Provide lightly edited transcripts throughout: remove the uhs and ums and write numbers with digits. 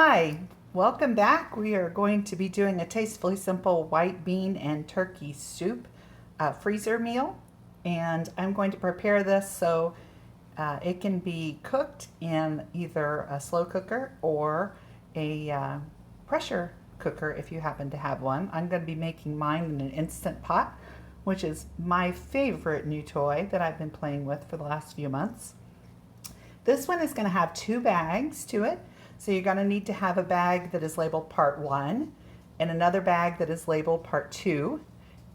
Hi, welcome back. We are going to be doing a tastefully simple white bean and turkey soup freezer meal. And I'm going to prepare this so it can be cooked in either a slow cooker or a pressure cooker if you happen to have one. I'm going to be making mine in an Instant Pot, which is my favorite new toy that I've been playing with for the last few months. This one is going to have 2 bags to it. So you're going to need to have a bag that is labeled part 1 and another bag that is labeled part 2,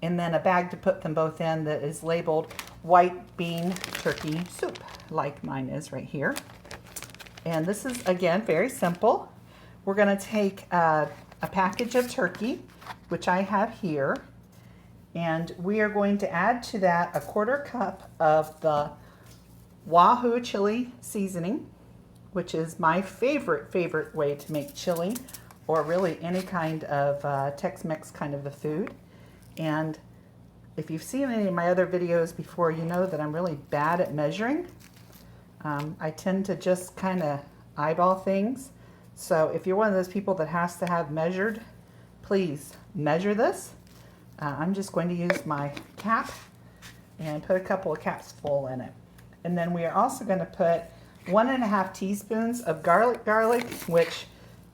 and then a bag to put them both in that is labeled white bean turkey soup, like mine is right here. And this is, again, very simple. We're going to take a package of turkey, which I have here, and we are going to add to that a 1/4 cup of the Wahoo chili seasoning, which is my favorite way to make chili, or really any kind of Tex-Mex kind of a food. And if you've seen any of my other videos before, you know that I'm really bad at measuring. I tend to just kind of eyeball things. So if you're one of those people that has to have measured, please measure this. I'm just going to use my cap and put a couple of caps full in it. And then we are also going to put 1½ teaspoons of garlic, which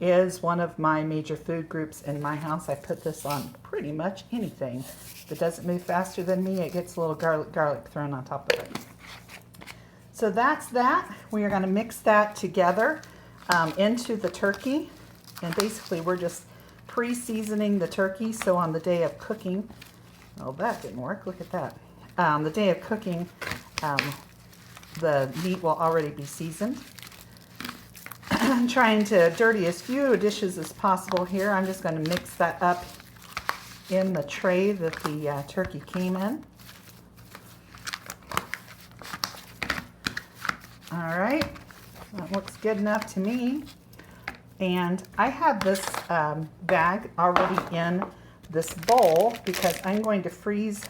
is one of my major food groups in my house. I put this on pretty much anything. If it doesn't move faster than me, it gets a little garlic thrown on top of it. So that's that. We are going to mix that together into the turkey. And basically we're just pre-seasoning the turkey, so on the day of cooking, oh, that didn't work, look at that. The day of cooking, the meat will already be seasoned. I'm trying to dirty as few dishes as possible here. I'm just going to mix that up in the tray that the turkey came in. All right, that looks good enough to me. And I have this bag already in this bowl because I'm going to freeze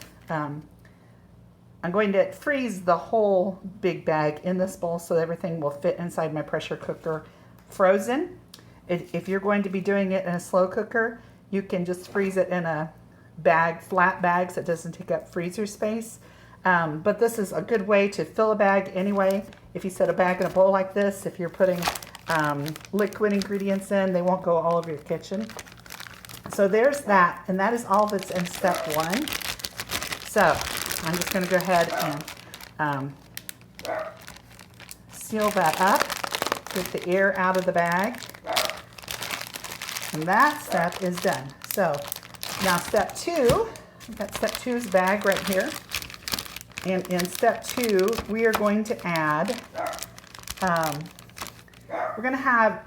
the whole big bag in this bowl so everything will fit inside my pressure cooker frozen. If you're going to be doing it in a slow cooker, you can just freeze it in a bag, flat bag, so it doesn't take up freezer space. But this is a good way to fill a bag anyway. If you set a bag in a bowl like this, if you're putting liquid ingredients in, they won't go all over your kitchen. So there's that, and that is all that's in step 1. So I'm just going to go ahead and seal that up, get the air out of the bag, and that step is done. So now step 2, I've got step 2's bag right here, and in step 2 we are going to add, we're going to have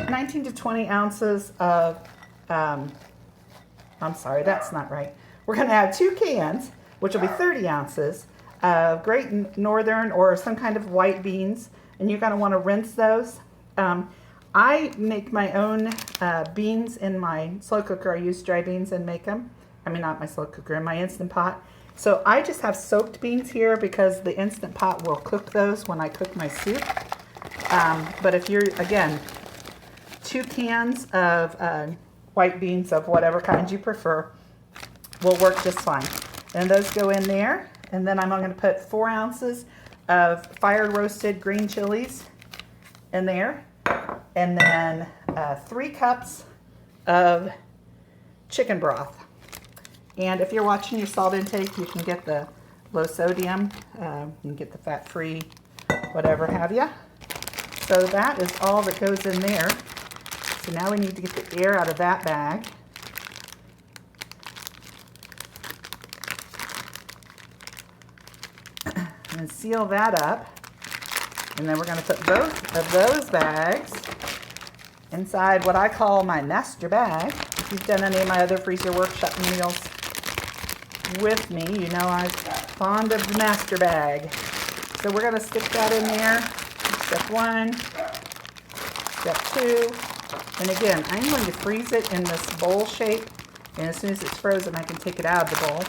19 to 20 ounces of, I'm sorry, that's not right. We're going to have 2 cans, which will be 30 ounces of Great Northern or some kind of white beans, and you're going to want to rinse those. I make my own beans in my slow cooker. I use dry beans and make them. I mean, not my slow cooker, in my Instant Pot. So I just have soaked beans here because the Instant Pot will cook those when I cook my soup. But if you're, again, 2 cans of white beans of whatever kind you prefer will work just fine. And those go in there. And then I'm going to put 4 ounces of fire roasted green chilies in there. And then 3 cups of chicken broth. And if you're watching your salt intake, you can get the low sodium, you can get the fat-free, whatever have you. So that is all that goes in there. So now we need to get the air out of that bag. And seal that up. And then we're going to put both of those bags inside what I call my master bag. If you've done any of my other freezer workshop meals with me, you know I'm fond of the master bag. So we're going to stick that in there. Step 1, step 2, and again, I'm going to freeze it in this bowl shape, and as soon as it's frozen, I can take it out of the bowl.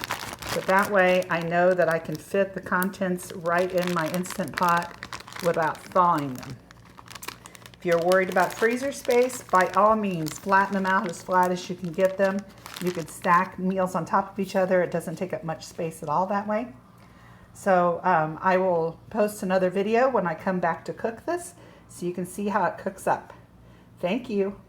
But that way, I know that I can fit the contents right in my Instant Pot without thawing them. If you're worried about freezer space, by all means, flatten them out as flat as you can get them. You can stack meals on top of each other. It doesn't take up much space at all that way. So I will post another video when I come back to cook this so you can see how it cooks up. Thank you.